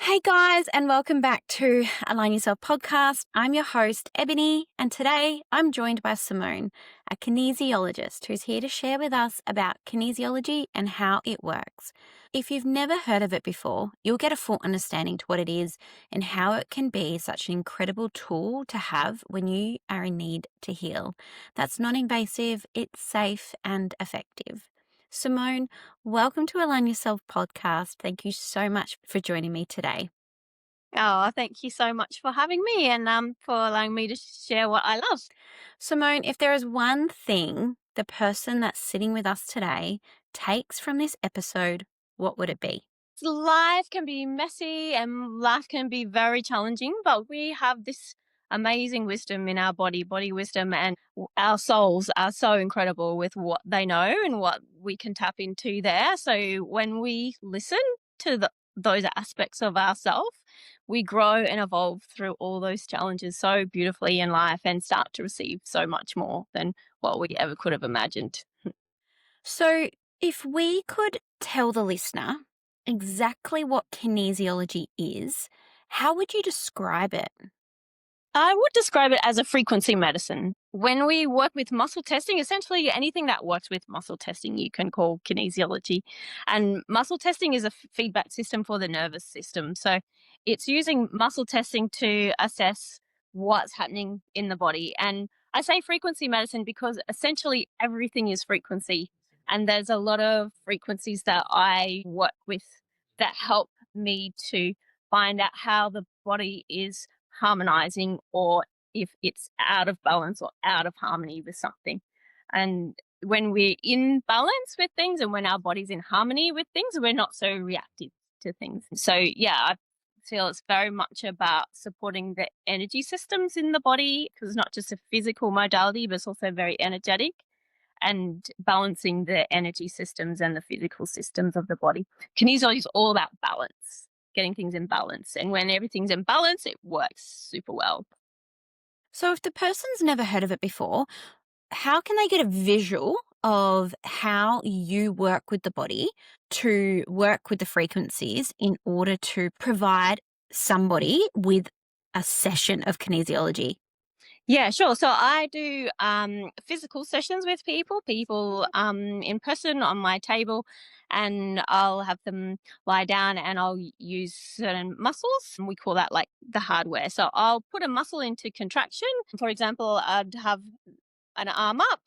Hey guys, and welcome back to Align Yourself podcast. I'm your host, Ebony, and today I'm joined by Simone, a kinesiologist who's here to share with us about kinesiology and how it works. If you've never heard of it before, you'll get a full understanding to what it is and how it can be such an incredible tool to have when you are in need to heal. That's non-invasive, it's safe and effective. Simone, welcome to Align Yourself podcast. Thank you so much for joining me today. Oh, thank you so much for having me and for allowing me to share what I love. Simone, if there is one thing the person that's sitting with us today takes from this episode, what would it be? Life can be messy and life can be very challenging, but we have this amazing wisdom in our body wisdom, and our souls are so incredible with what they know and what we can tap into there. So when we listen to those aspects of ourselves, we grow and evolve through all those challenges so beautifully in life and start to receive so much more than what we ever could have imagined. So, if we could tell the listener exactly what kinesiology is, how would you describe it? I would describe it as a frequency medicine. When we work with muscle testing, essentially anything that works with muscle testing, you can call kinesiology. And muscle testing is a feedback system for the nervous system. So it's using muscle testing to assess what's happening in the body. And I say frequency medicine because essentially everything is frequency. And there's a lot of frequencies that I work with that help me to find out how the body is harmonizing or if it's out of balance or out of harmony with something. And when we're in balance with things and when our body's in harmony with things, we're not so reactive to things. So, yeah, I feel it's very much about supporting the energy systems in the body because it's not just a physical modality, but it's also very energetic and balancing the energy systems and the physical systems of the body. Kinesiology is all about balance, getting things in balance. And when everything's in balance, it works super well. So, if the person's never heard of it before, how can they get a visual of how you work with the body to work with the frequencies in order to provide somebody with a session of kinesiology? Yeah, sure. So I do physical sessions with people in person on my table, and I'll have them lie down and I'll use certain muscles. We call that like the hardware. So I'll put a muscle into contraction. For example, I'd have an arm up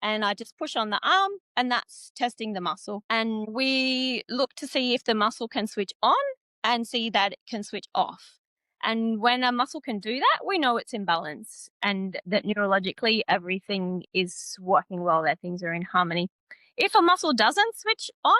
and I just push on the arm, and that's testing the muscle. And we look to see if the muscle can switch on and see that it can switch off. And when a muscle can do that, we know it's in balance and that neurologically everything is working well, that things are in harmony. If a muscle doesn't switch on,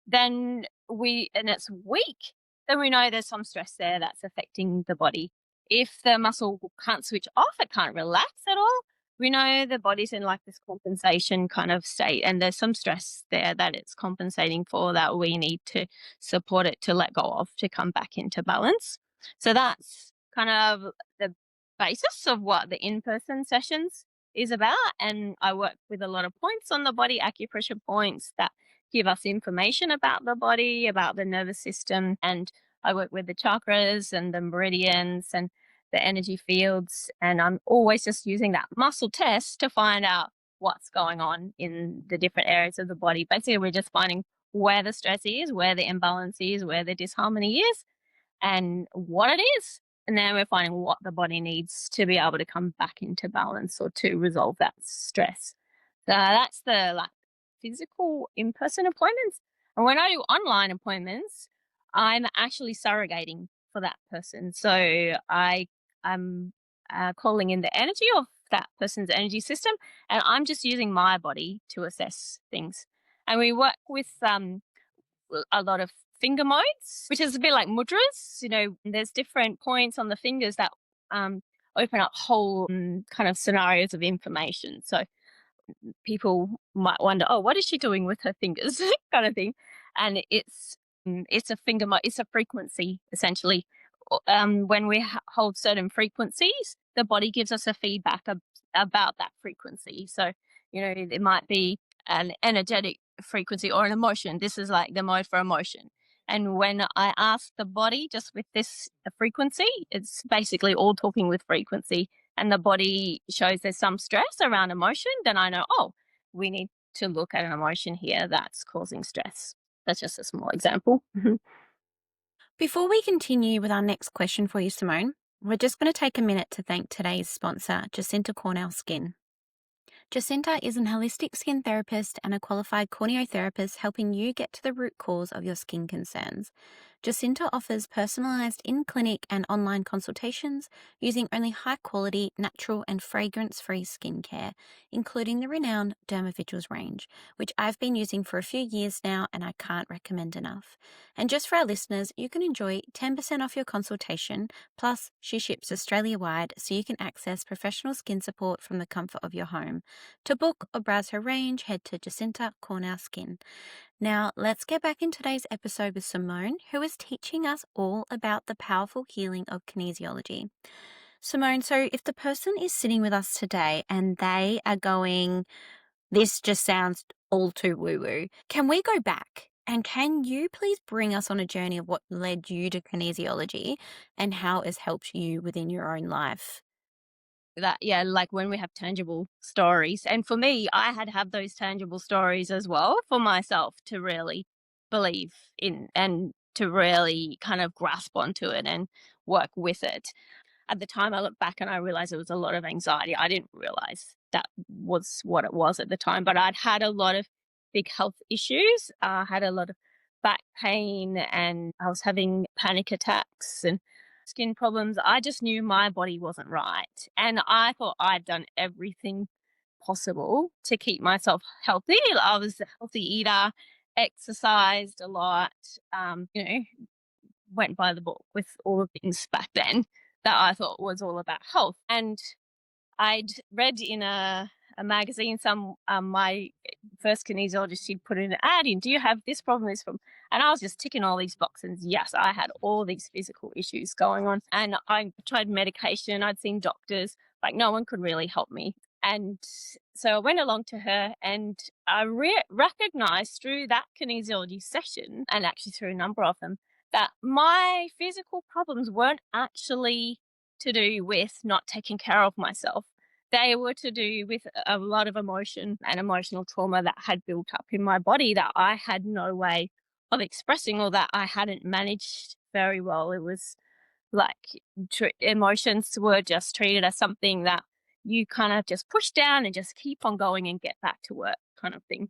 then and it's weak, then we know there's some stress there that's affecting the body. If the muscle can't switch off, it can't relax at all, we know the body's in like this compensation kind of state, and there's some stress there that it's compensating for that we need to support it to let go of to come back into balance. So that's kind of the basis of what the in-person sessions is about. And I work with a lot of points on the body, acupressure points that give us information about the body, about the nervous system. And I work with the chakras and the meridians and the energy fields. And I'm always just using that muscle test to find out what's going on in the different areas of the body. Basically, we're just finding where the stress is, where the imbalance is, where the disharmony is, and what it is. And then we're finding what the body needs to be able to come back into balance or to resolve that stress. So that's the like physical in-person appointments. And when I do online appointments, I'm actually surrogating for that person. So I'm calling in the energy of that person's energy system, and I'm just using my body to assess things. And we work with a lot of finger modes, which is a bit like mudras. You know, there's different points on the fingers that open up whole kind of scenarios of information. So people might wonder, oh, what is she doing with her fingers, kind of thing. And it's a it's a frequency essentially. When we hold certain frequencies, the body gives us a feedback about that frequency. So you know, it might be an energetic frequency or an emotion. This is like the mode for emotion. And when I ask the body just with this frequency, it's basically all talking with frequency, and the body shows there's some stress around emotion, then I know, oh, we need to look at an emotion here that's causing stress. That's just a small example. Before we continue with our next question for you, Simone, we're just going to take a minute to thank today's sponsor, Jacinta Cornell Skin. Jacinta is an holistic skin therapist and a qualified corneotherapist helping you get to the root cause of your skin concerns. Jacinta offers personalized in-clinic and online consultations using only high-quality, natural and fragrance-free skincare, including the renowned Dermavigils range, which I've been using for a few years now and I can't recommend enough. And just for our listeners, you can enjoy 10% off your consultation, plus she ships Australia-wide so you can access professional skin support from the comfort of your home. To book or browse her range, head to Jacinta Cornell Skin. Now, let's get back in today's episode with Simone, who is teaching us all about the powerful healing of kinesiology. Simone, so if the person is sitting with us today and they are going, this just sounds all too woo-woo, can we go back? And can you please bring us on a journey of what led you to kinesiology and how it's helped you within your own life? That, yeah, like when we have tangible stories. And for me, I had to have those tangible stories as well for myself to really believe in and to really kind of grasp onto it and work with it. At the time, I look back and I realized it was a lot of anxiety. I didn't realize that was what it was at the time, but I'd had a lot of big health issues. I had a lot of back pain and I was having panic attacks and skin problems. I just knew my body wasn't right. And I thought I'd done everything possible to keep myself healthy. I was a healthy eater, exercised a lot, went by the book with all the things back then that I thought was all about health. And I'd read in a magazine some my first kinesiologist, she'd put in an ad in, do you have this problem, this problem? And I was just ticking all these boxes. Yes, I had all these physical issues going on. And I tried medication, I'd seen doctors, like no one could really help me. And so I went along to her and I recognized through that kinesiology session, and actually through a number of them, that my physical problems weren't actually to do with not taking care of myself. They were to do with a lot of emotion and emotional trauma that had built up in my body that I had no way of expressing or that I hadn't managed very well. It was like emotions were just treated as something that you kind of just push down and just keep on going and get back to work kind of thing.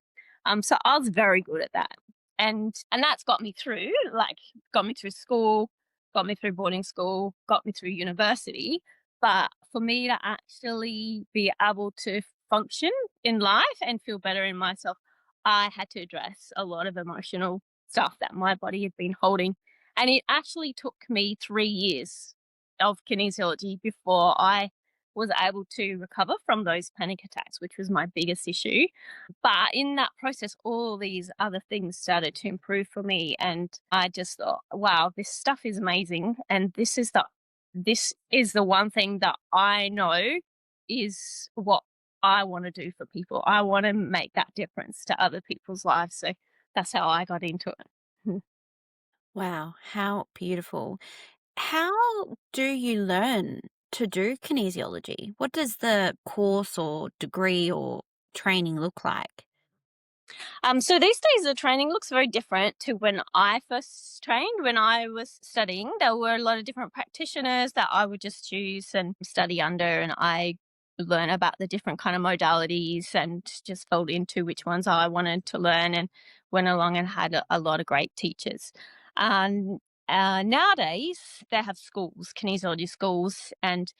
So I was very good at that. And that's got me through, like got me through school, got me through boarding school, got me through university. But for me to actually be able to function in life and feel better in myself, I had to address a lot of emotional stuff that my body had been holding. And it actually took me 3 years of kinesiology before I was able to recover from those panic attacks, which was my biggest issue. But in that process, all these other things started to improve for me. And I just thought, wow, this stuff is amazing. And this is the one thing that I know is what I want to do for people. I want to make that difference to other people's lives. So that's how I got into it. Wow, how beautiful. How do you learn to do kinesiology? What does the course or degree or training look like? So these days, the training looks very different to when I first trained. When I was studying, there were a lot of different practitioners that I would just choose and study under, and I learn about the different kind of modalities and just fell into which ones I wanted to learn, and went along and had a lot of great teachers. And nowadays, they have schools, kinesiology schools, and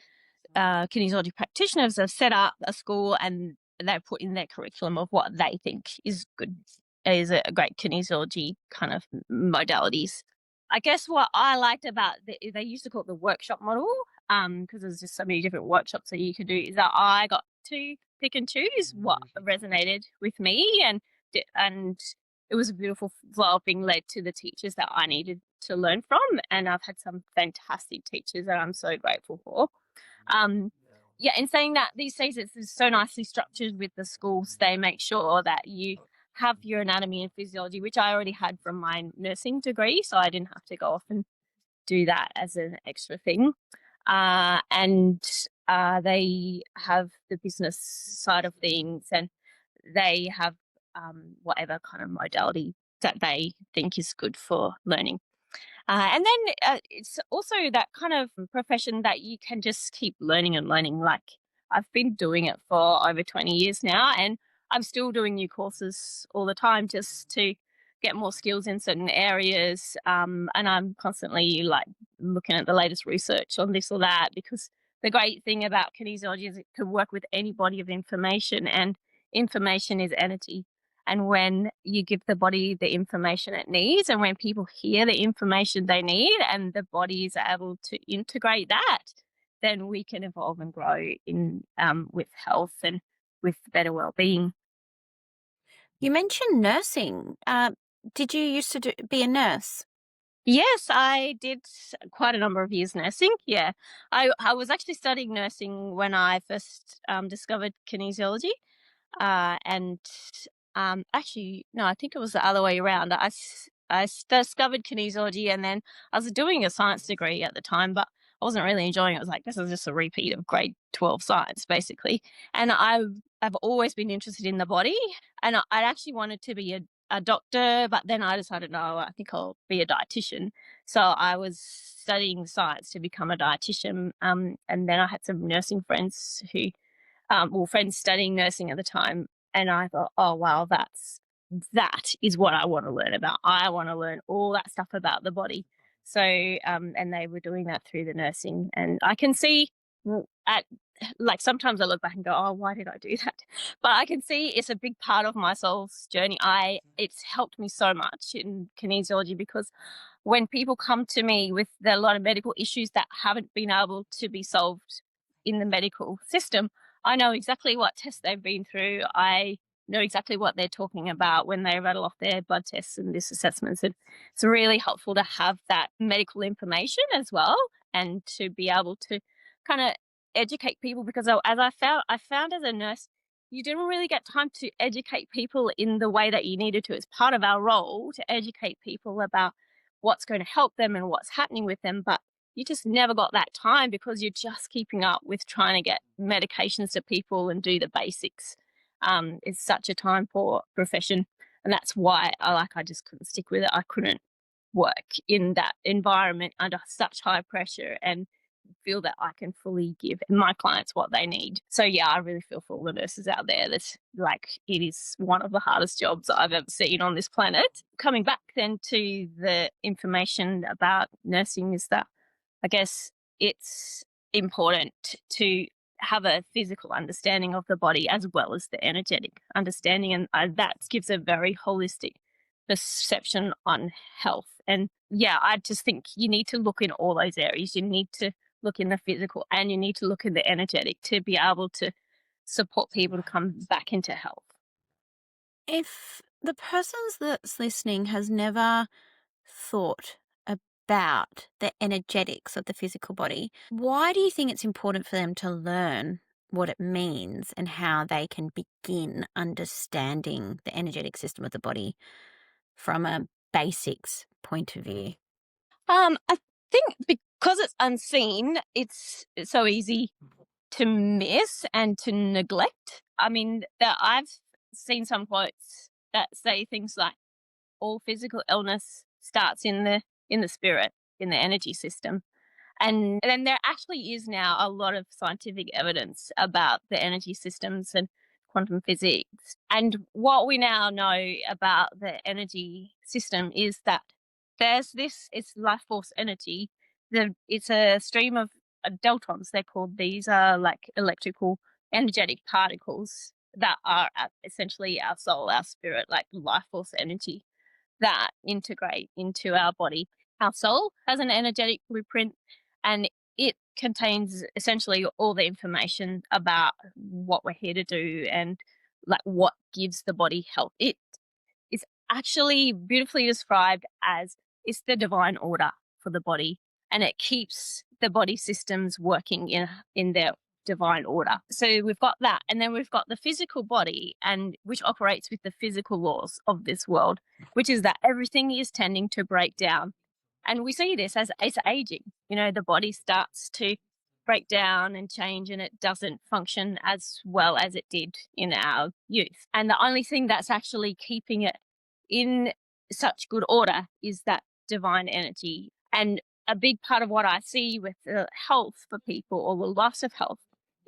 kinesiology practitioners have set up a school and they put in their curriculum of what they think is good, is a great kinesiology kind of modalities. I guess what I liked about they used to call it the workshop model, because there's just so many different workshops that you could do. Is that I got to pick and choose what resonated with me, and it was a beautiful flow of being led to the teachers that I needed to learn from, and I've had some fantastic teachers that I'm so grateful for. Um, yeah, in saying that, these days it's so nicely structured with the schools. They make sure that you have your anatomy and physiology, which I already had from my nursing degree, so I didn't have to go off and do that as an extra thing. And they have the business side of things, and they have whatever kind of modality that they think is good for learning. And then it's also that kind of profession that you can just keep learning and learning. Like I've been doing it for over 20 years now, and I'm still doing new courses all the time just to get more skills in certain areas. And I'm constantly like looking at the latest research on this or that, because the great thing about kinesiology is it can work with any body of information, and information is energy. And when you give the body the information it needs, and when people hear the information they need, and the body is able to integrate that, then we can evolve and grow in with health and with better well-being. You mentioned nursing. Did you used to be a nurse? Yes, I did quite a number of years nursing. Yeah, I was actually studying nursing when I first discovered kinesiology. And actually, no, I think it was the other way around. I discovered kinesiology, and then I was doing a science degree at the time, but I wasn't really enjoying it. I was like, this is just a repeat of grade 12 science, basically. And I've always been interested in the body, and I actually wanted to be a doctor, but then I decided, no, I think I'll be a dietitian. So I was studying science to become a dietitian. And then I had some nursing friends who friends studying nursing at the time, and I thought, oh wow, that is what I want to learn about. I want to learn all that stuff about the body. So, and they were doing that through the nursing, and I can see at like sometimes I look back and go, oh, why did I do that? But I can see it's a big part of my soul's journey. It's helped me so much in kinesiology, because when people come to me with a lot of medical issues that haven't been able to be solved in the medical system, I know exactly what tests they've been through. I know exactly what they're talking about when they rattle off their blood tests and this assessments. And it's really helpful to have that medical information as well, and to be able to kind of educate people, because as I found as a nurse, you didn't really get time to educate people in the way that you needed to. It's part of our role to educate people about what's going to help them and what's happening with them, but you just never got that time because you're just keeping up with trying to get medications to people and do the basics. It's such a time poor profession, and that's why I just couldn't stick with it. I couldn't work in that environment under such high pressure and feel that I can fully give my clients what they need. So yeah, I really feel for all the nurses out there. That's like, it is one of the hardest jobs I've ever seen on this planet. Coming back then to the information about nursing, is that I guess it's important to have a physical understanding of the body as well as the energetic understanding. And that gives a very holistic perception on health. And yeah, I just think you need to look in all those areas. You need to look in the physical, and you need to look in the energetic to be able to support people to come back into health. If the person that's listening has never thought about the energetics of the physical body, why do you think it's important for them to learn what it means and how they can begin understanding the energetic system of the body from a basics point of view? I think because it's unseen, it's so easy to miss and to neglect. I mean, that I've seen some quotes that say things like all physical illness starts in the spirit, in the energy system. And then there actually is now a lot of scientific evidence about the energy systems and quantum physics. And what we now know about the energy system is that there's this, it's life force energy. It's a stream of deltons, they're called. These are like electrical energetic particles that are essentially our soul, our spirit, like life force energy that integrate into our body. Our soul has an energetic blueprint, and it contains essentially all the information about what we're here to do and like what gives the body health. It is actually beautifully described as it's the divine order for the body, and it keeps the body systems working in their divine order. So we've got that, and then we've got the physical body, and which operates with the physical laws of this world, which is that everything is tending to break down. And we see this as aging. The body starts to break down and change, and it doesn't function as well as it did in our youth. And the only thing that's actually keeping it in such good order is that divine energy. And a big part of what I see with the health for people, or the loss of health,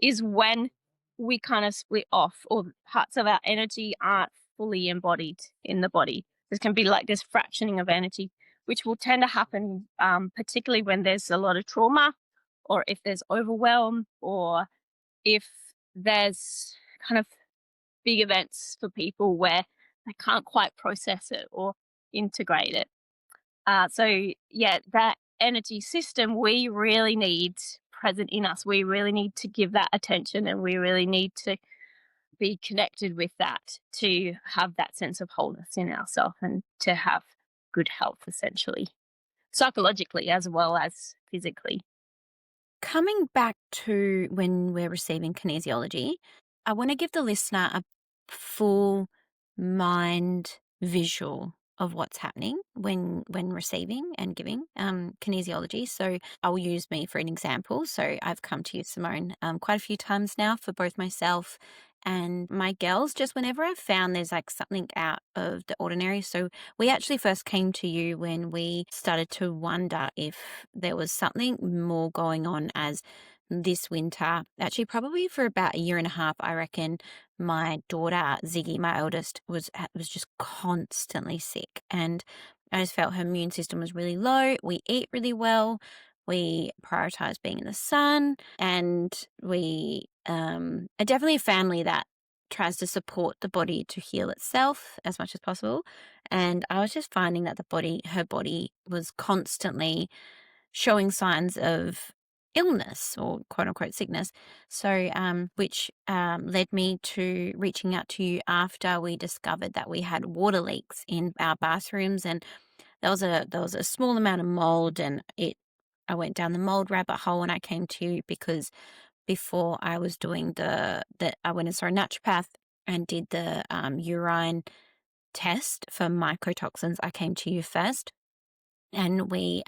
is when we kind of split off, or parts of our energy aren't fully embodied in the body. There can be like this fractioning of energy, which will tend to happen particularly when there's a lot of trauma, or if there's overwhelm, or if there's kind of big events for people where they can't quite process it or integrate it. That energy system we really need present in us. We really need to give that attention, and we really need to be connected with that to have that sense of wholeness in ourselves and to have good health, essentially, psychologically as well as physically. Coming back to when we're receiving kinesiology, I want to give the listener a full mind visual of what's happening when receiving and giving kinesiology. So I'll use me for an example. So I've come to you, Simone, quite a few times now for both myself and my girls, just whenever I've found there's like something out of the ordinary. So we actually first came to you when we started to wonder if there was something more going on, as this winter, actually probably for about a year and a half, I reckon, my daughter Ziggy, my eldest, was just constantly sick, and I just felt her immune system was really low. We eat really well. We prioritize being in the sun, and we are definitely a family that tries to support the body to heal itself as much as possible. And I was just finding that her body was constantly showing signs of illness, or quote unquote sickness. So, which led me to reaching out to you after we discovered that we had water leaks in our bathrooms, and there was a small amount of mold, and I went down the mold rabbit hole, and I came to you because before I was doing I went and saw a naturopath and did the urine test for mycotoxins. I came to you first, and we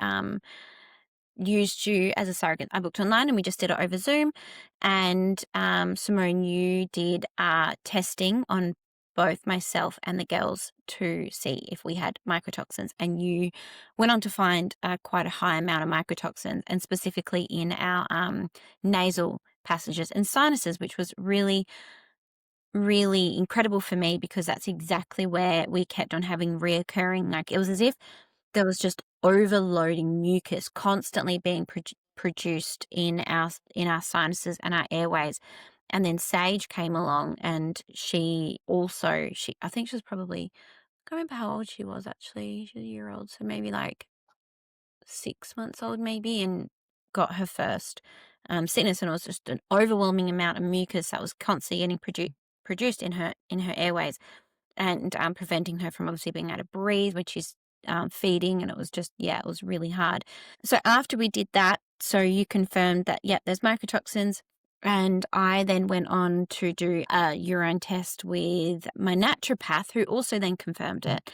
used you as a surrogate. I booked online and we just did it over Zoom. And Simone, you did testing on both myself and the girls to see if we had mycotoxins. And you went on to find quite a high amount of mycotoxins, and specifically in our nasal passages and sinuses, which was really, really incredible for me, because that's exactly where we kept on having reoccurring. Like, it was as if there was just overloading mucus constantly being produced in our sinuses and our airways. And then Sage came along, and I think she was probably, I can't remember how old she was actually. She's a year old, so maybe like 6 months old maybe, and got her first sickness, and it was just an overwhelming amount of mucus that was constantly getting produced in her airways, and preventing her from obviously being able to breathe, which is feeding. And it was just, it was really hard. So after we did that, so you confirmed that, there's mycotoxins. And I then went on to do a urine test with my naturopath, who also then confirmed it.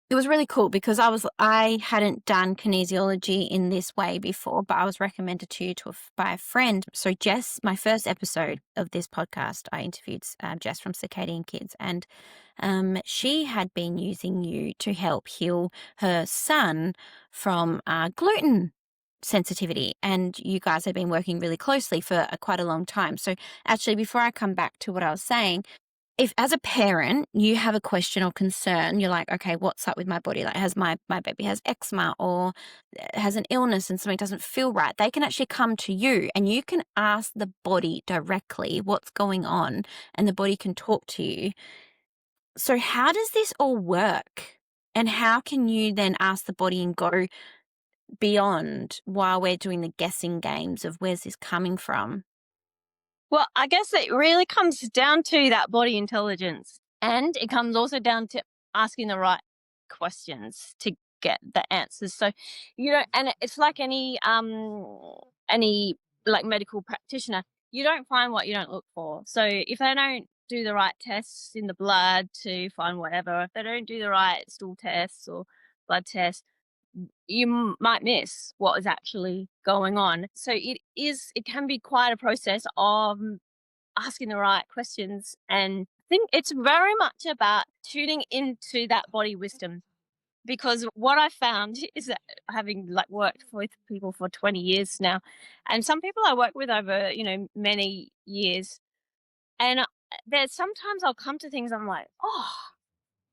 It was really cool because I hadn't done kinesiology in this way before, but I was recommended to you by a friend. So Jess, my first episode of this podcast, I interviewed Jess from Circadian Kids, and she had been using you to help heal her son from gluten sensitivity, and you guys had been working really closely for quite a long time. So actually, before I come back to what I was saying, if as a parent you have a question or concern, you're like, okay, what's up with my body? Like, my baby has eczema, or has an illness and something doesn't feel right, they can actually come to you and you can ask the body directly what's going on, and the body can talk to you. So how does this all work? And how can you then ask the body and go beyond while we're doing the guessing games of where's this coming from? Well, I guess it really comes down to that body intelligence, and it comes also down to asking the right questions to get the answers. So, and it's like any like medical practitioner, you don't find what you don't look for. So if they don't do the right tests in the blood to find whatever, if they don't do the right stool tests or blood tests, you might miss what is actually going on. So it can be quite a process of asking the right questions. And I think it's very much about tuning into that body wisdom, because what I found is that, having like worked with people for 20 years now, and some people I work with over, many years, and there's sometimes I'll come to things, I'm like, oh,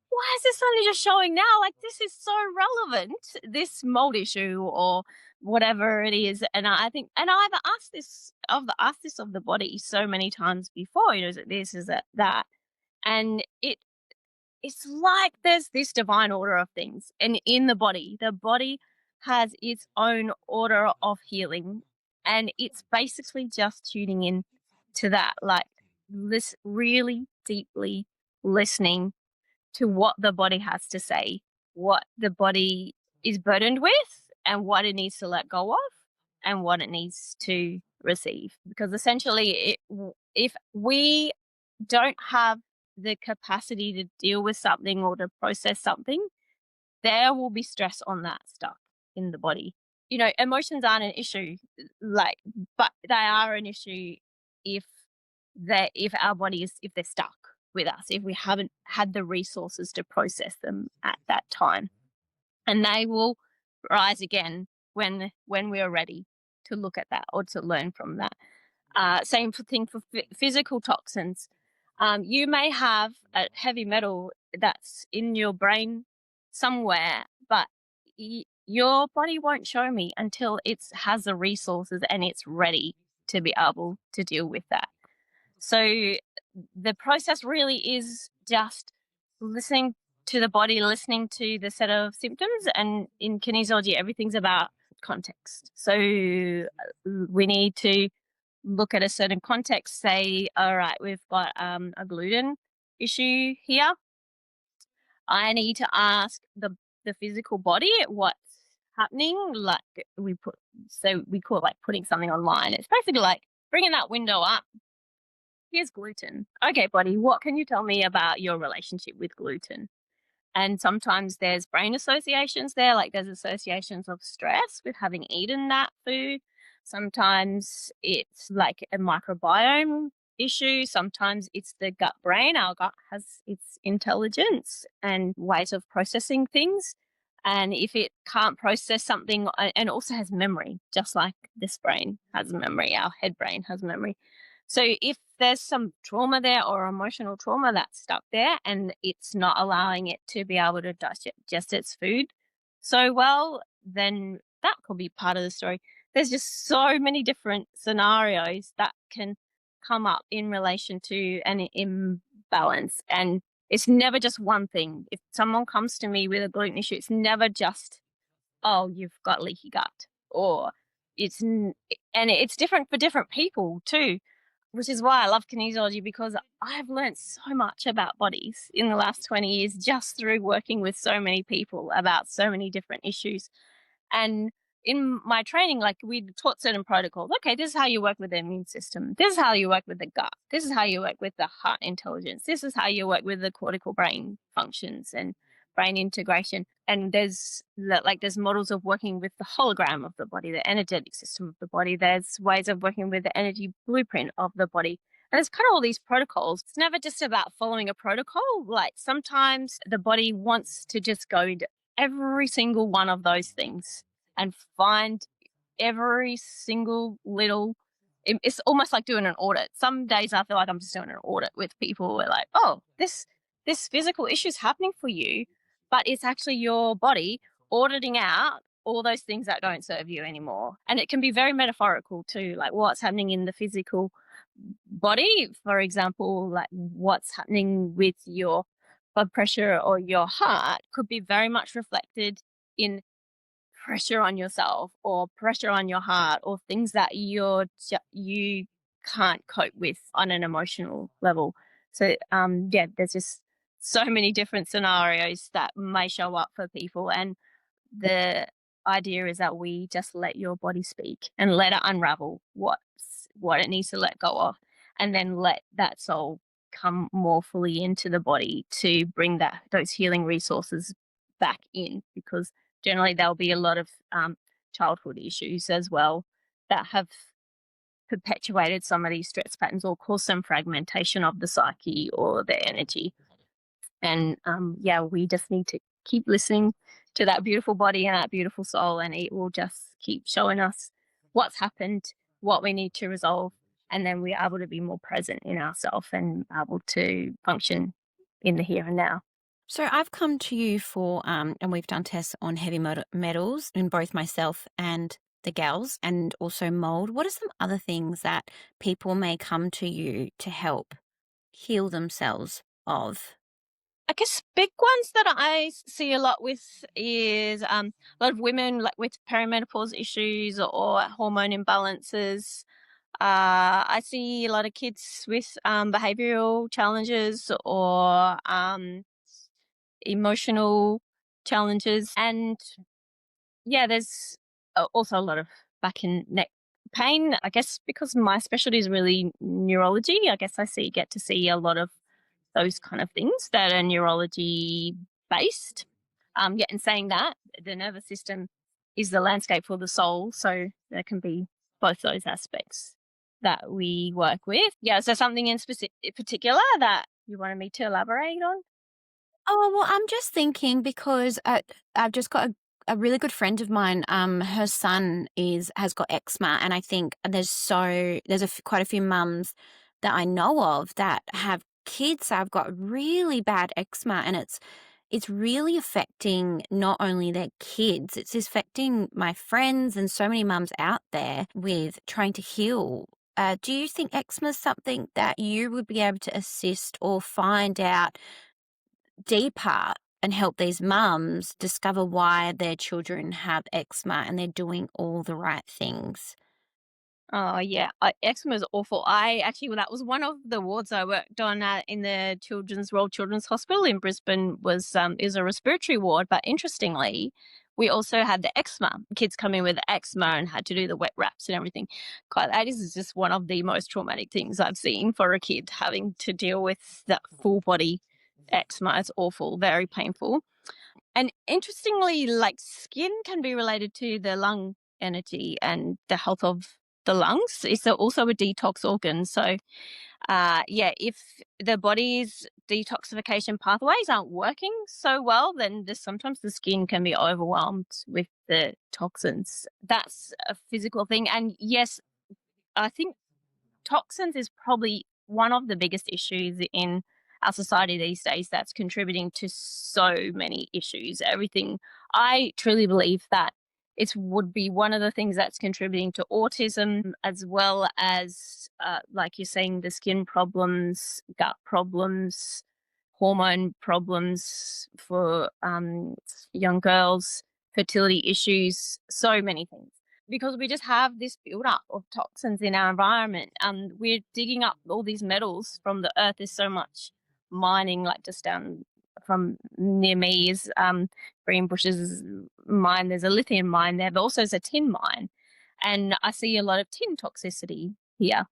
why is this only just showing now? Like, this is so relevant, this mold issue or whatever it is. And I think, and I've asked this of the body so many times before, is it this, is it that? And it's like there's this divine order of things. And in the body has its own order of healing. And it's basically just tuning in to that, like really deeply listening to what the body has to say, what the body is burdened with, and what it needs to let go of, and what it needs to receive. Because essentially, if we don't have the capacity to deal with something or to process something, there will be stress on that stuff in the body. Emotions aren't an issue, like, but they are an issue if if our bodies, if they're stuck with us, if we haven't had the resources to process them at that time, and they will rise again when we are ready to look at that or to learn from that. Same thing for physical toxins. You may have a heavy metal that's in your brain somewhere, but your body won't show me until it has the resources and it's ready to be able to deal with that. So the process really is just listening to the body, listening to the set of symptoms. And in kinesiology, everything's about context. So we need to look at a certain context, say, all right, we've got a gluten issue here. I need to ask the physical body what's happening. Like we call it like putting something online. It's basically like bringing that window up. Here's gluten. Okay, buddy, what can you tell me about your relationship with gluten? And sometimes there's brain associations there, like there's associations of stress with having eaten that food. Sometimes it's like a microbiome issue. Sometimes it's the gut brain. Our gut has its intelligence and ways of processing things. And if it can't process something, and also has memory, just like this brain has memory, our head brain has memory. So if there's some trauma there or emotional trauma that's stuck there and it's not allowing it to be able to digest its food so well, then that could be part of the story. There's just so many different scenarios that can come up in relation to an imbalance. And it's never just one thing. If someone comes to me with a gluten issue, it's never just, oh, you've got leaky gut, or and it's different for different people too, which is why I love kinesiology, because I've learned so much about bodies in the last 20 years just through working with so many people about so many different issues. And in my training, like we taught certain protocols. Okay, this is how you work with the immune system. This is how you work with the gut. This is how you work with the heart intelligence. This is how you work with the cortical brain functions and brain integration. And there's models of working with the hologram of the body, the energetic system of the body. There's ways of working with the energy blueprint of the body. And it's kind of all these protocols. It's never just about following a protocol. Like sometimes the body wants to just go into every single one of those things and find every single little. It's almost like doing an audit. Some days I feel like I'm just doing an audit with people. We're like, oh, this physical issue is happening for you, but it's actually your body auditing out all those things that don't serve you anymore. And it can be very metaphorical too, like what's happening in the physical body. For example, like what's happening with your blood pressure or your heart could be very much reflected in pressure on yourself or pressure on your heart, or things that you can't cope with on an emotional level. So yeah, there's just so many different scenarios that may show up for people, and the idea is that we just let your body speak and let it unravel what's what it needs to let go of, and then let that soul come more fully into the body to bring those healing resources back in, because generally there'll be a lot of childhood issues as well that have perpetuated some of these stress patterns or caused some fragmentation of the psyche or the energy. And yeah, we just need to keep listening to that beautiful body and that beautiful soul, and it will just keep showing us what's happened, what we need to resolve, and then we're able to be more present in ourselves and able to function in the here and now. So I've come to you for, and we've done tests on heavy metals in both myself and the gals, and also mold. What are some other things that people may come to you to help heal themselves of? I guess big ones that I see a lot with is a lot of women like with perimenopause issues or hormone imbalances. I see a lot of kids with behavioural challenges or emotional challenges, and yeah, there's also a lot of back and neck pain. I guess because my specialty is really neurology, I guess get to see a lot of those kind of things that are neurology based. Yet in saying that, the nervous system is the landscape for the soul, so there can be both those aspects that we work with. Yeah, is there something in particular that you wanted me to elaborate on? Oh, well, I'm just thinking because I've just got a really good friend of mine. Her son has got eczema, and I think there's quite a few mums that I know of that have kids that have got really bad eczema, and it's really affecting not only their kids, it's affecting my friends and so many mums out there with trying to heal. Do you think eczema is something that you would be able to assist or find out deeper and help these mums discover why their children have eczema and they're doing all the right things? Oh yeah, eczema is awful. Well, that was one of the wards I worked on in the Royal Children's Hospital in Brisbane. Was is a respiratory ward, but interestingly, we also had the eczema. Kids come in with eczema and had to do the wet wraps and everything. God, that is just one of the most traumatic things I've seen for a kid, having to deal with that full body eczema. It's awful, very painful. And interestingly, like skin can be related to the lung energy and the health of the lungs. It's also a detox organ. So, yeah, if the body's detoxification pathways aren't working so well, then sometimes the skin can be overwhelmed with the toxins. That's a physical thing. And yes, I think toxins is probably one of the biggest issues in our society these days that's contributing to so many issues. Everything, I truly believe that it would be one of the things that's contributing to autism, as well as, like you're saying, the skin problems, gut problems, hormone problems for young girls, fertility issues, so many things, because we just have this buildup of toxins in our environment. We're digging up all these metals from the earth. There's so much mining, like just down from near me is Green Bushes mine. There's a lithium mine there, but also there's a tin mine. And I see a lot of tin toxicity here.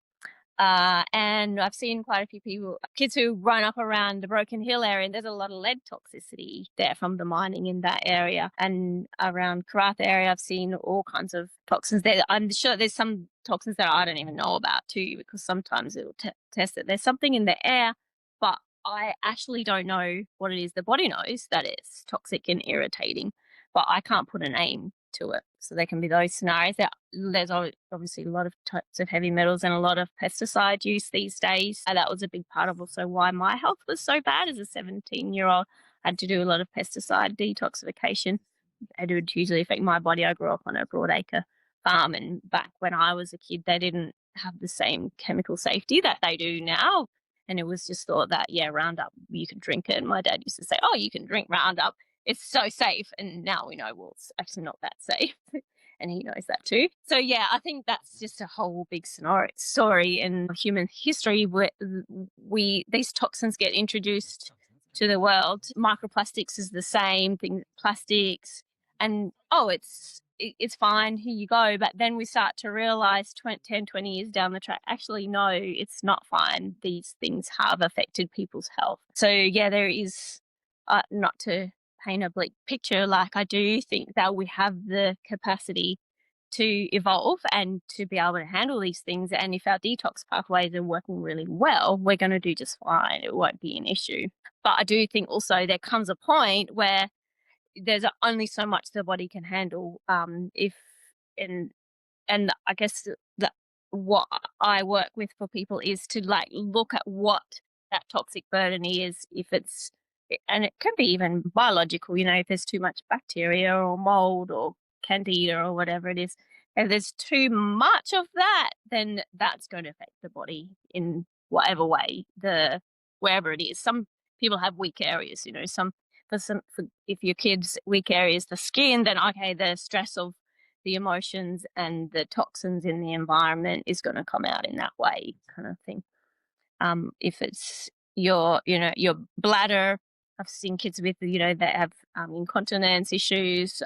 And I've seen quite a few kids who run up around the Broken Hill area, and there's a lot of lead toxicity there from the mining in that area. And around Karratha area, I've seen all kinds of toxins there. I'm sure there's some toxins that I don't even know about too, because sometimes it'll test it. There's something in the air, but I actually don't know what it is. The body knows that it's toxic and irritating, but I can't put a name to it. So there can be those scenarios. There's obviously a lot of types of heavy metals and a lot of pesticide use these days. That was a big part of also why my health was so bad as a 17-year-old. I had to do a lot of pesticide detoxification. It would hugely affect my body. I grew up on a broadacre farm, and back when I was a kid, they didn't have the same chemical safety that they do now. And it was just thought that, yeah, Roundup, you can drink it. And my dad used to say, oh, you can drink Roundup, it's so safe. And now we know, well, it's actually not that safe. And he knows that too. So, yeah, I think that's just a whole big story in human history where these toxins get introduced to the world. Microplastics is the same thing, plastics. And, oh, it's it's fine, here you go. But then we start to realize 10, 20 years down the track, actually, no, it's not fine. These things have affected people's health. So, yeah, there is, not to paint a bleak picture, like I do think that we have the capacity to evolve and to be able to handle these things. And if our detox pathways are working really well, we're going to do just fine. It won't be an issue. But I do think also there comes a point where there's only so much the body can handle. If and and I guess that what I work with for people is to like look at what that toxic burden is. If it's and it can be even biological, if there's too much bacteria or mold or candida or whatever it is. If there's too much of that, then that's going to affect the body in whatever way, wherever it is. Some people have weak areas, for if your kid's weak area is the skin, then okay, the stress of the emotions and the toxins in the environment is going to come out in that way, kind of thing. If it's your bladder, I've seen kids with that have incontinence issues.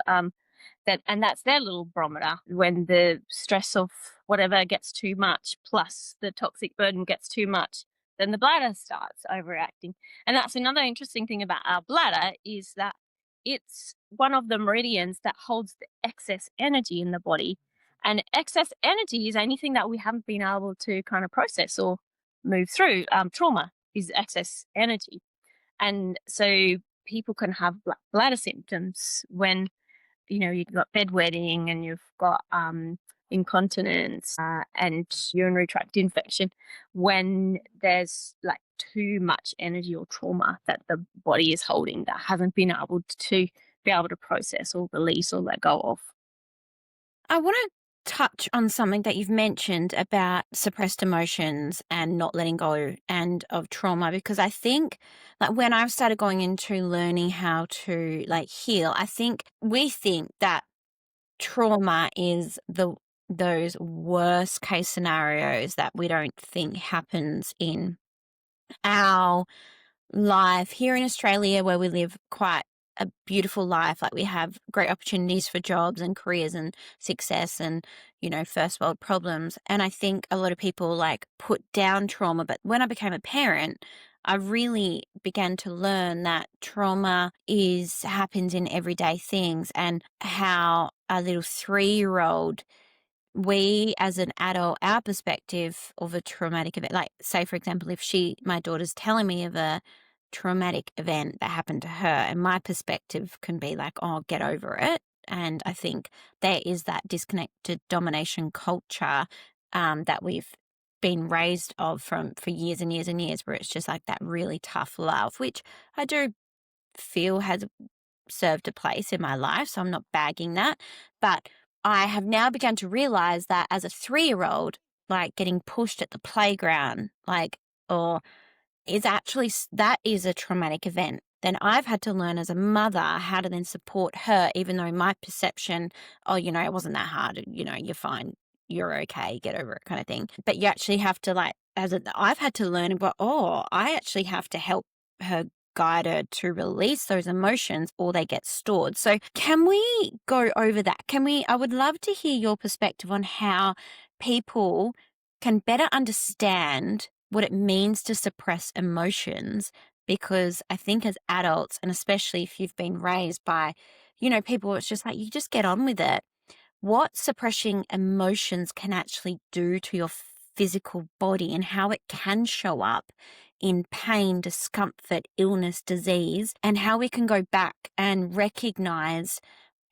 That's their little barometer. When the stress of whatever gets too much, plus the toxic burden gets too much, then the bladder starts overreacting. And that's another interesting thing about our bladder, is that it's one of the meridians that holds the excess energy in the body. And excess energy is anything that we haven't been able to kind of process or move through. Trauma is excess energy. And so people can have bladder symptoms when you've got bedwetting and you've got incontinence and urinary tract infection, when there's like too much energy or trauma that the body is holding that hasn't been able to process or release or let go of. I want to touch on something that you've mentioned about suppressed emotions and not letting go and of trauma, because I think like when I've started going into learning how to like heal, I think we think that trauma is those worst case scenarios that we don't think happens in our life here in Australia, where we live quite a beautiful life. Like we have great opportunities for jobs and careers and success and, first world problems. And I think a lot of people like put down trauma. But when I became a parent, I really began to learn that trauma happens in everyday things, and how a little 3-year-old, we as an adult, our perspective of a traumatic event, like say for example, if my daughter's telling me of a traumatic event that happened to her, and my perspective can be like, oh, get over it. And I think there is that disconnected domination culture that we've been raised for years and years and years, where it's just like that really tough love, which I do feel has served a place in my life, so I'm not bagging that. But I have now begun to realize that as a 3-year-old, like getting pushed at the playground, like, or that is a traumatic event. Then I've had to learn as a mother how to then support her, even though my perception, oh, it wasn't that hard, you're fine, you're okay, get over it, kind of thing. But you actually have to I've had to learn about, oh, I actually have to help her, guide her to release those emotions, or they get stored. So can we go over that? I would love to hear your perspective on how people can better understand what it means to suppress emotions, because I think as adults, and especially if you've been raised by, people, it's just like, you just get on with it. What suppressing emotions can actually do to your physical body, and how it can show up in pain, discomfort, illness, disease, and how we can go back and recognize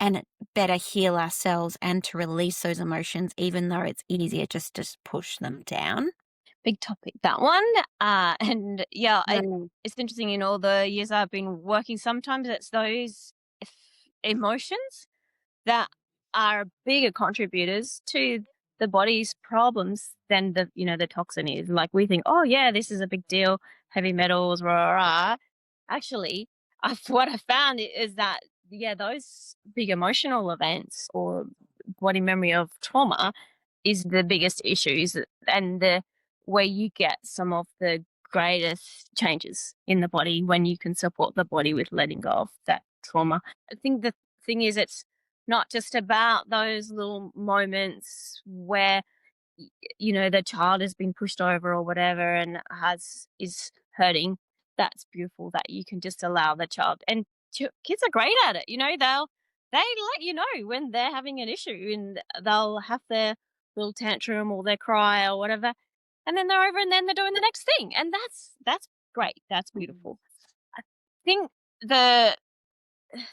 and better heal ourselves and to release those emotions, even though it's easier just to push them down. Big topic, that one. And yeah, Mm. it's interesting, in all the years I've been working, sometimes it's those emotions that are bigger contributors to the body's problems than the toxin is. Like we think, oh yeah, this is a big deal, heavy metals, rah, rah, rah. Actually, what I found is that, yeah, those big emotional events or body memory of trauma is the biggest issues, and where you get some of the greatest changes in the body when you can support the body with letting go of that trauma. I think the thing is, it's not just about those little moments where the child has been pushed over or whatever and has is hurting. That's beautiful that you can just allow the child, and kids are great at it. They let you know when they're having an issue, and they'll have their little tantrum or their cry or whatever, and then they're over and then they're doing the next thing, and that's great. That's beautiful. I think the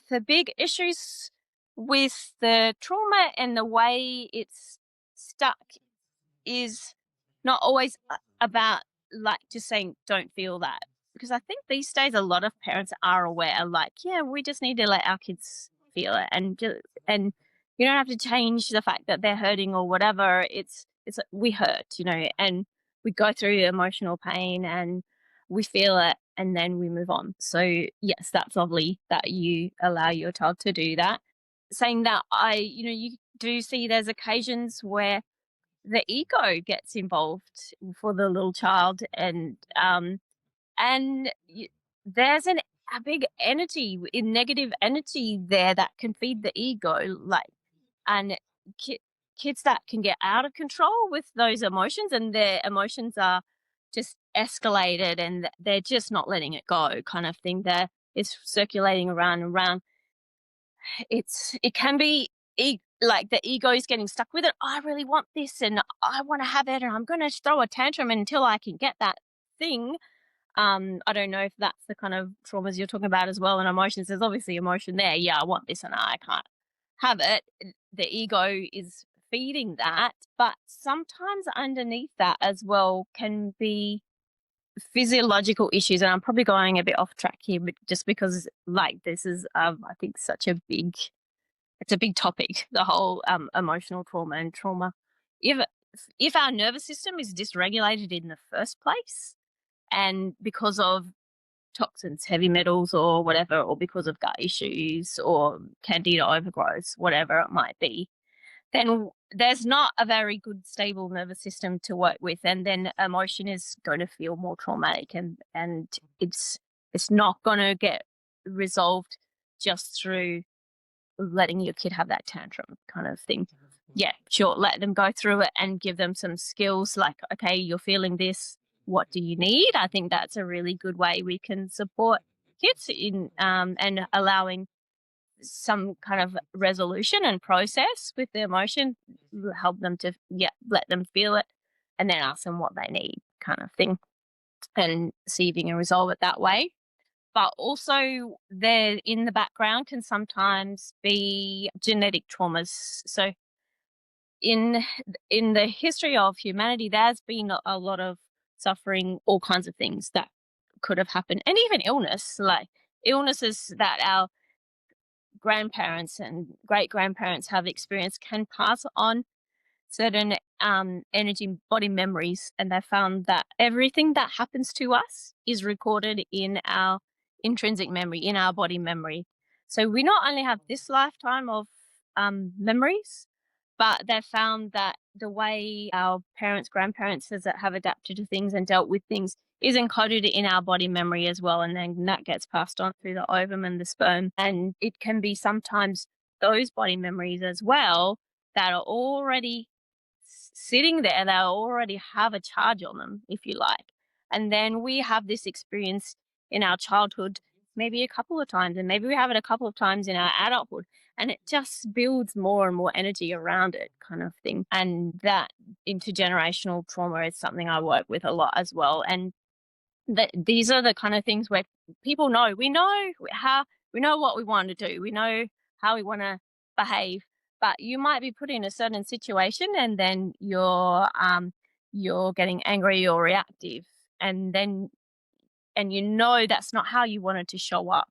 the big issues with the trauma and the way it's stuck is not always about, like, just saying don't feel that, because I think these days a lot of parents are aware, like, yeah, we just need to let our kids feel it, and you don't have to change the fact that they're hurting or whatever. It's we hurt, and we go through emotional pain and we feel it and then we move on. So yes, that's lovely that you allow your child to do that. Saying that, you do see there's occasions where the ego gets involved for the little child, and there's a big energy in negative energy there that can feed the ego, like, and ki- kids that can get out of control with those emotions, and their emotions are just escalated and they're just not letting it go, kind of thing. There, it's circulating around and around. It can be like the ego is getting stuck with it. I really want this and I want to have it and I'm going to throw a tantrum until I can get that thing. I don't know if that's the kind of traumas you're talking about as well, and emotions. There's obviously emotion there. Yeah, I want this and I can't have it. The ego is feeding that, but sometimes underneath that as well can be physiological issues. And I'm probably going a bit off track here, but just because, like, this is I think such a big it's a big topic, the whole emotional trauma and trauma. If if our nervous system is dysregulated in the first place, and because of toxins, heavy metals, or whatever, or because of gut issues or candida overgrowth, whatever it might be, then there's not a very good stable nervous system to work with, and then emotion is going to feel more traumatic, and it's not going to get resolved just through letting your kid have that tantrum, kind of thing. Yeah, sure. Let them go through it and give them some skills like, okay, you're feeling this. What do you need? I think that's a really good way we can support kids in, and allowing some kind of resolution and process with the emotion, help them to, yeah, let them feel it and then ask them what they need, kind of thing, and see if you can resolve it that way. But also, there in the background can sometimes be genetic traumas. So in in the history of humanity, there's been a lot of suffering, all kinds of things that could have happened, and even illness, like illnesses that our grandparents and great grandparents have experienced, can pass on certain energy body memories, and they found that everything that happens to us is recorded in our intrinsic memory, in our body memory. So we not only have this lifetime of memories, but they found that the way our parents, grandparents have adapted to things and dealt with things is encoded in our body memory as well, and then that gets passed on through the ovum and the sperm, and it can be sometimes those body memories as well that are already sitting there, they already have a charge on them, if you like. And then we have this experience in our childhood, maybe a couple of times, and maybe we have it a couple of times in our adulthood, and it just builds more and more energy around it, kind of thing. And that intergenerational trauma is something I work with a lot as well. And these are the kind of things where people know, we know what we want to do, we know how we want to behave, but you might be put in a certain situation and then you're getting angry or reactive, and then and that's not how you wanted to show up,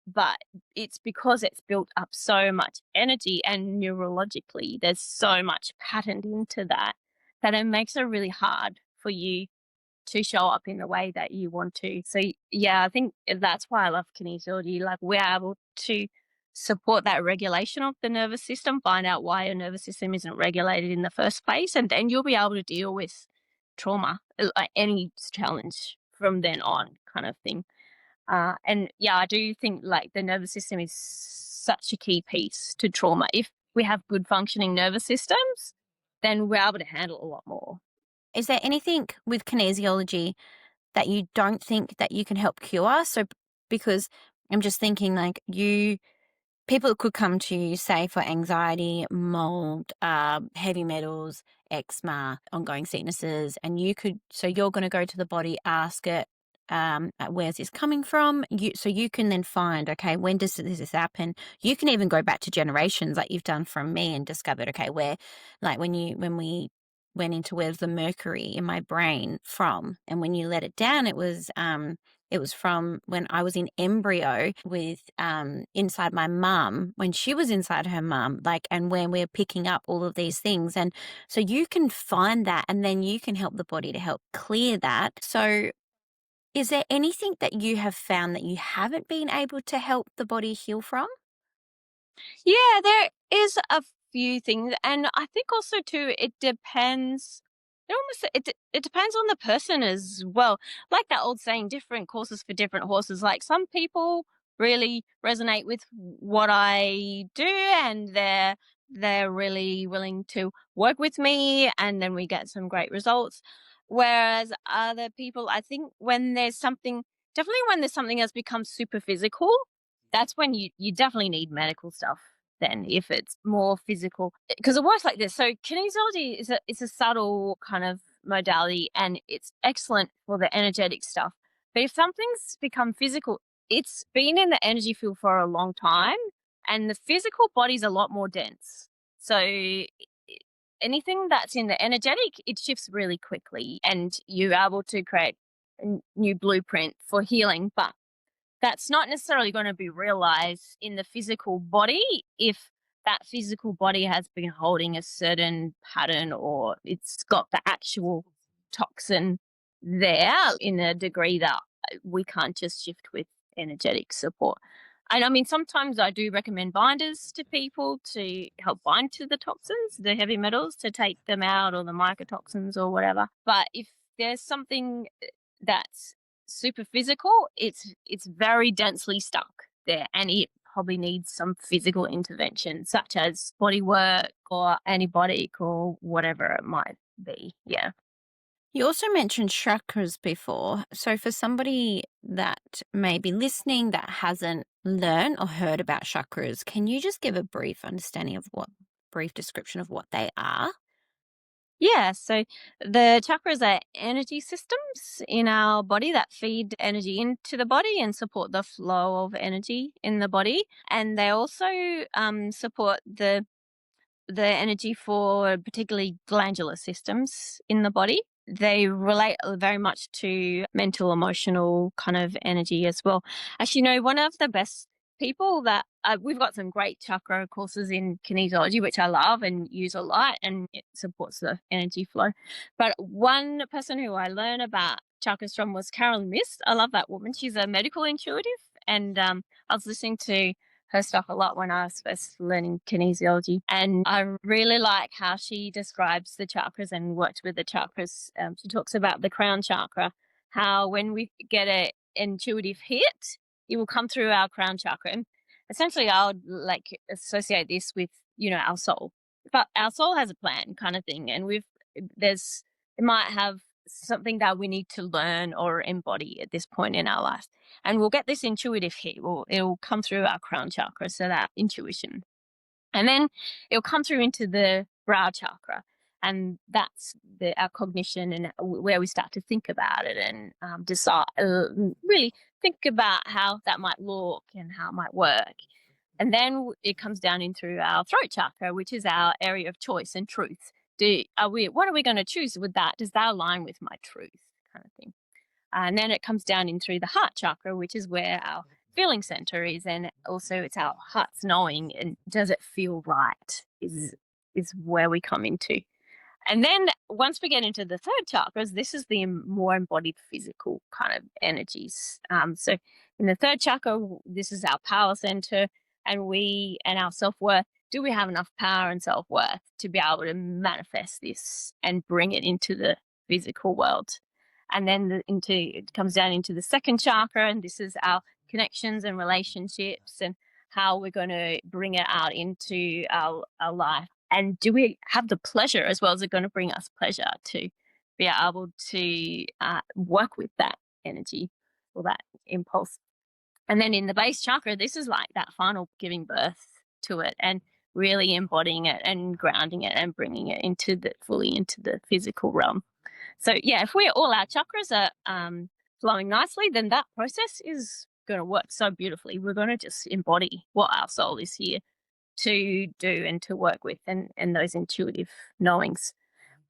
but it's because it's built up so much energy, and neurologically there's so much patterned into that that it makes it really hard for you to show up in the way that you want to. So yeah, I think that's why I love kinesiology. Like, we're able to support that regulation of the nervous system, find out why your nervous system isn't regulated in the first place, and then you'll be able to deal with trauma, like any challenge from then on, kind of thing. And yeah, I do think like the nervous system is such a key piece to trauma. If we have good functioning nervous systems, then we're able to handle a lot more. Is there anything with kinesiology that you don't think that you can help cure? So, because I'm just thinking like people could come to you, say, for anxiety, mold, heavy metals, eczema, ongoing sicknesses, and you're going to go to the body, ask it, where's this coming from? So you can then find, okay, when does this happen? You can even go back to generations like you've done from me and discovered, okay, where, like when we went into where's the mercury in my brain from, and when you let it down, it was from when I was in embryo with inside my mum, when she was inside her mum, like, and when we're picking up all of these things. And so you can find that and then you can help the body to help clear that. So is there anything that you have found that you haven't been able to help the body heal from? Yeah, there is a few things, and I think also too it depends. It depends on the person as well. Like that old saying, different courses for different horses. Like some people really resonate with what I do, and they're really willing to work with me, and then we get some great results. Whereas other people, I think definitely when there's something that's become super physical, that's when you definitely need medical stuff then if it's more physical, because it works like this. So kinesiology is a subtle kind of modality, and it's excellent for the energetic stuff. But if something's become physical, it's been in the energy field for a long time, and the physical body's a lot more dense. So anything that's in the energetic, it shifts really quickly, and you're able to create a new blueprint for healing. But that's not necessarily going to be realized in the physical body if that physical body has been holding a certain pattern, or it's got the actual toxin there in a degree that we can't just shift with energetic support. And I mean, sometimes I do recommend binders to people to help bind to the toxins, the heavy metals, to take them out, or the mycotoxins or whatever. But if there's something that's super physical, it's very densely stuck there, and it probably needs some physical intervention, such as body work or antibiotic or whatever it might be. Yeah. You also mentioned chakras before. So, for somebody that may be listening that hasn't learned or heard about chakras, can you just give a brief description of what they are? Yeah, so the chakras are energy systems in our body that feed energy into the body and support the flow of energy in the body. And they also support the energy for particularly glandular systems in the body. They relate very much to mental, emotional kind of energy as well. Actually, one of the best people that we've got some great chakra courses in kinesiology, which I love and use a lot, and it supports the energy flow. But one person who I learned about chakras from was Carolyn Mist. I love that woman. She's a medical intuitive, and I was listening to her stuff a lot when I was first learning kinesiology. And I really like how she describes the chakras and works with the chakras. She talks about the crown chakra, how when we get an intuitive hit, it will come through our crown chakra. And essentially, I would like associate this with, our soul. But our soul has a plan kind of thing. And it might have something that we need to learn or embody at this point in our life, and we'll get this intuitive hit. It'll come through our crown chakra, so that intuition, and then it'll come through into the brow chakra, and that's our cognition, and where we start to think about it and decide, really think about how that might look and how it might work. And then it comes down in through our throat chakra, which is our area of choice and truth. What are we going to choose with that? Does that align with my truth, kind of thing? And then it comes down in through the heart chakra, which is where our feeling center is, and also it's our heart's knowing. And does it feel right? Is where we come into. And then once we get into the third chakras, this is the more embodied physical kind of energies. So in the third chakra, this is our power center, and our self worth. Do we have enough power and self worth to be able to manifest this and bring it into the physical world? And then it comes down into the second chakra, and this is our connections and relationships, and how we're going to bring it out into our life. And do we have the pleasure as well? Is it going to bring us pleasure to be able to work with that energy or that impulse? And then in the base chakra, this is like that final giving birth to it and really embodying it and grounding it and bringing it into the fully into the physical realm. So yeah, if all our chakras are flowing nicely, then that process is going to work so beautifully. We're going to just embody what our soul is here to do and to work with, and those intuitive knowings.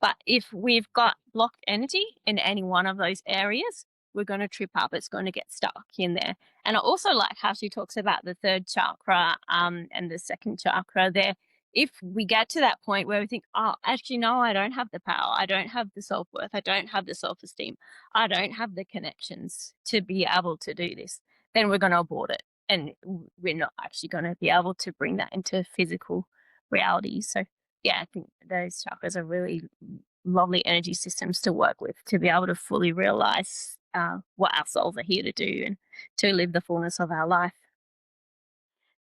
But if we've got blocked energy in any one of those areas, we're going to trip up. It's going to get stuck in there. And I also like how she talks about the third chakra and the second chakra there. If we get to that point where we think, oh, actually, no, I don't have the power. I don't have the self-worth. I don't have the self-esteem. I don't have the connections to be able to do this, then we're going to abort it. And we're not actually going to be able to bring that into physical reality. So yeah, I think those chakras are really lovely energy systems to work with to be able to fully realize what our souls are here to do and to live the fullness of our life.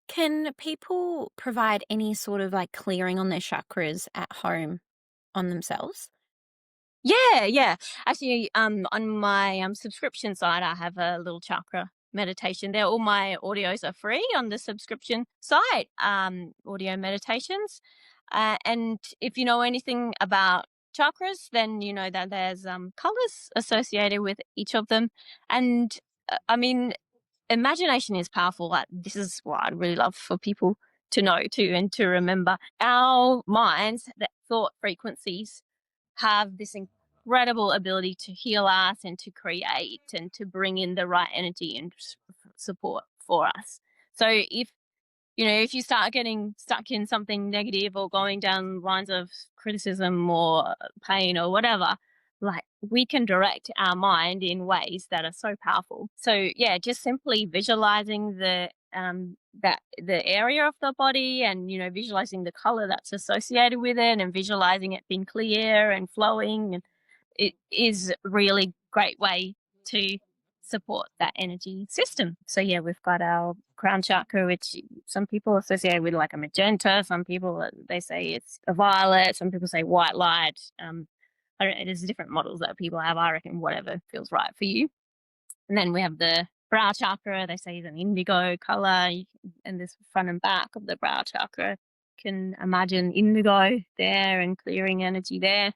Can people provide any sort of like clearing on their chakras at home on themselves? Yeah, yeah. Actually, on my subscription side, I have a little chakra meditation there. All my audios are free on the subscription site, audio meditations. And if you know anything about chakras, then you know that there's colors associated with each of them. And I mean, imagination is powerful. Like, this is what I'd really love for people to know too and to remember. Our minds, the thought frequencies have this incredible ability to heal us and to create and to bring in the right energy and support for us. So if you start getting stuck in something negative or going down lines of criticism or pain or whatever, like, we can direct our mind in ways that are so powerful. So yeah, just simply visualizing the area of the body and visualizing the color that's associated with it and visualizing it being clear and flowing, and it is a really great way to support that energy system. So yeah, we've got our crown chakra, which some people associate with like a magenta. Some people, they say it's a violet. Some people say white light. I don't know, there's different models that people have. I reckon whatever feels right for you. And then we have the brow chakra. They say is an indigo color, and this front and back of the brow chakra can imagine indigo there and clearing energy there.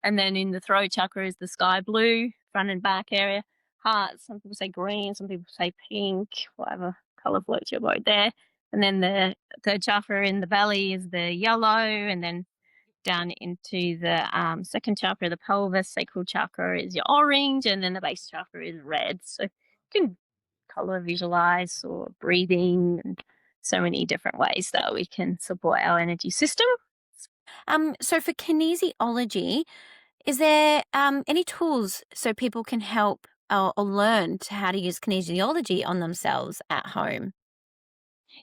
And then in the throat chakra is the sky blue, front and back area. Hearts, some people say green, some people say pink, whatever color floats your boat there. And then the third chakra in the belly is the yellow, and then down into the second chakra, the pelvis, sacral chakra is your orange, and then the base chakra is red. So you can color visualize or breathing, and so many different ways that we can support our energy system. So for kinesiology, is there any tools so people can help or learn how to use kinesiology on themselves at home?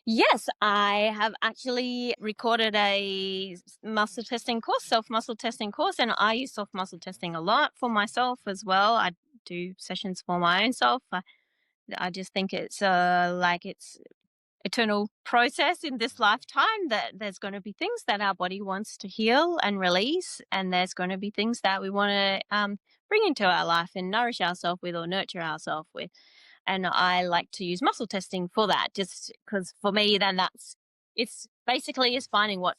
Yes, I have actually recorded a muscle testing course, self muscle testing course, and I use self muscle testing a lot for myself as well. I do sessions for my own self. I just think it's it's eternal process in this lifetime, that there's going to be things that our body wants to heal and release, and there's going to be things that we want to bring into our life and nourish ourselves with or nurture ourselves with. And I like to use muscle testing for that, just because for me, then it's basically is finding what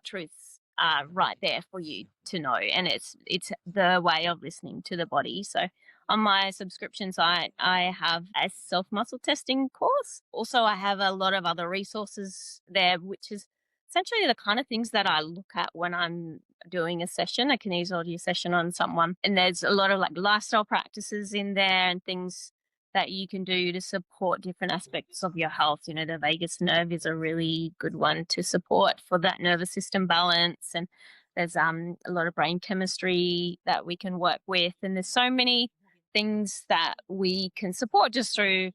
truths are right there for you to know, and it's the way of listening to the body. So on my subscription site, I have a self muscle testing course. Also, I have a lot of other resources there, which is essentially the kind of things that I look at when I'm doing a session, a kinesiology session on someone. And there's a lot of like lifestyle practices in there and things that you can do to support different aspects of your health. The vagus nerve is a really good one to support for that nervous system balance. And there's a lot of brain chemistry that we can work with. And there's so many things that we can support just through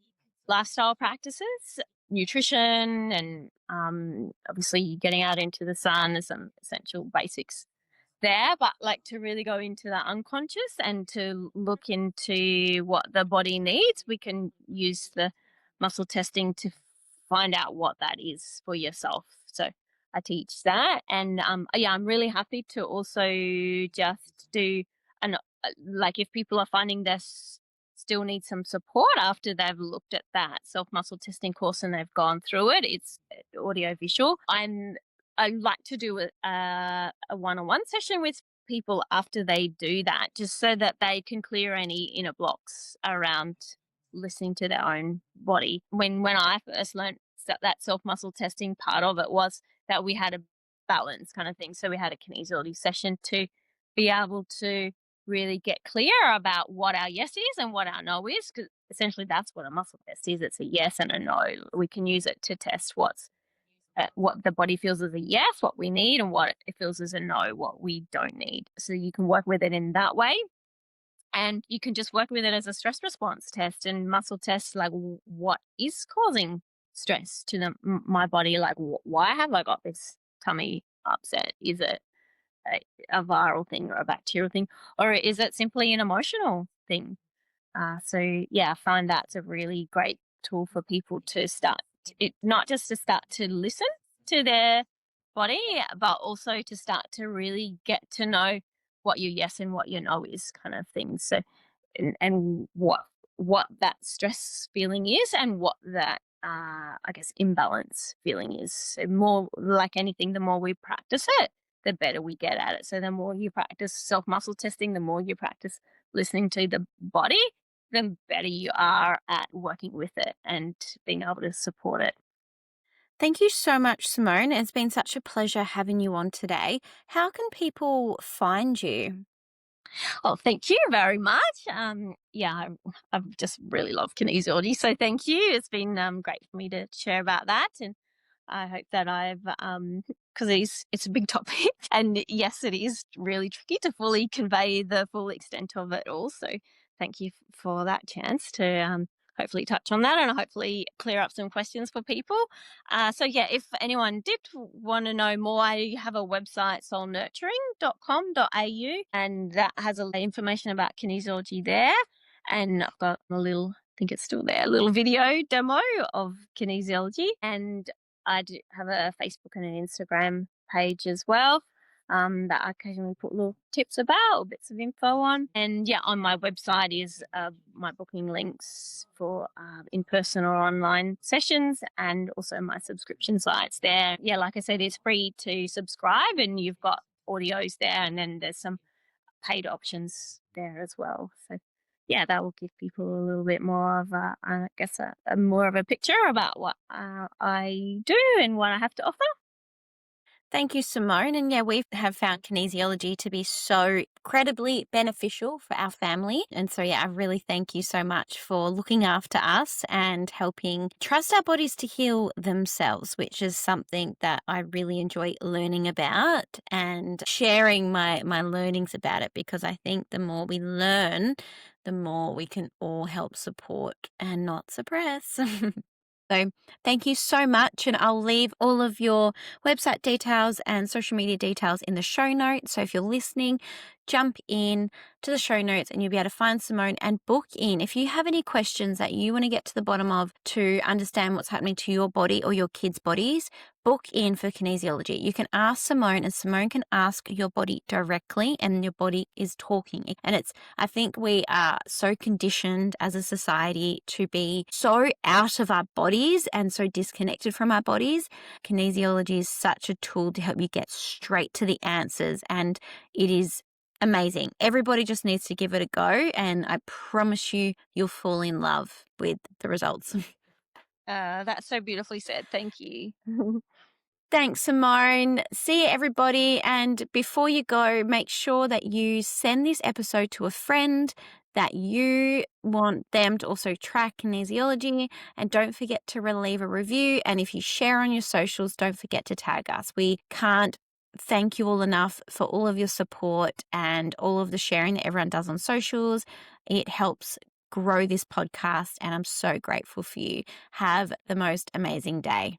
lifestyle practices, nutrition, and obviously getting out into the sun. There's some essential basics there, but like to really go into the unconscious and to look into what the body needs, we can use the muscle testing to find out what that is for yourself. So I teach that, and yeah, I'm really happy to also just do an like if people are finding this still need some support after they've looked at that self muscle testing course and they've gone through it. It's audio visual. I like to do a one-on-one session with people after they do that, just so that they can clear any inner blocks around listening to their own body. When I first learned that self muscle testing, part of it was that we had a balance kind of thing. So we had a kinesiology session to be able to really get clear about what our yes is and what our no is, because essentially that's what a muscle test is. It's a yes and a no. We can use it to test what the body feels as a yes, what we need, and what it feels as a no, what we don't need. So you can work with it in that way. And you can just work with it as a stress response test and muscle test, like what is causing stress to my body? Like, why have I got this tummy upset? Is it a viral thing or a bacterial thing? Or is it simply an emotional thing? So yeah, I find that's a really great tool for people to start it, not just to start to listen to their body, but also to start to really get to know what your yes and what your no is, kind of thing. So and what that stress feeling is and what that I guess imbalance feeling is. So more like anything, the more we practice it, the better we get at it. So the more you practice self muscle testing, the more you practice listening to the body, the better you are at working with it and being able to support it. Thank you so much, Simone. It's been such a pleasure having you on today. How can people find you? Oh, thank you very much. Yeah, I've just really loved kinesiology, so thank you. It's been great for me to share about that, and I hope that I've because it's a big topic, and yes, it is really tricky to fully convey the full extent of it all. So thank you for that chance to hopefully touch on that and hopefully clear up some questions for people. So yeah, if anyone did want to know more, I have a website, soulnurturing.com.au, and that has a lot of information about kinesiology there. And I've got a little, I think it's still there, a little video demo of kinesiology. And I do have a Facebook and an Instagram page as well, that I occasionally put little tips about or bits of info on. And yeah, on my website is my booking links for in-person or online sessions, and also my subscription sites there. Yeah, like I said, it's free to subscribe and you've got audios there, and then there's some paid options there as well. So yeah, that will give people a little bit more of I guess a more of a picture about what I do and what I have to offer. Thank you, Simone. And yeah, we have found kinesiology to be so incredibly beneficial for our family. And so, yeah, I really thank you so much for looking after us and helping trust our bodies to heal themselves, which is something that I really enjoy learning about and sharing my learnings about it, because I think the more we learn, the more we can all help support and not suppress. So thank you so much. And I'll leave all of your website details and social media details in the show notes. So if you're listening, jump in to the show notes and you'll be able to find Simone and book in. If you have any questions that you want to get to the bottom of to understand what's happening to your body or your kids' bodies, book in for kinesiology. You can ask Simone and Simone can ask your body directly, and your body is talking. And I think we are so conditioned as a society to be so out of our bodies and so disconnected from our bodies. Kinesiology is such a tool to help you get straight to the answers, and it is amazing. Everybody just needs to give it a go, and I promise you'll fall in love with the results. That's so beautifully said. Thank you. Thanks, Simone. See you, everybody. And before you go, make sure that you send this episode to a friend that you want them to also track kinesiology. And don't forget to leave a review. And if you share on your socials, don't forget to tag us. We can't thank you all enough for all of your support and all of the sharing that everyone does on socials. It helps grow this podcast, and I'm so grateful for you. Have the most amazing day.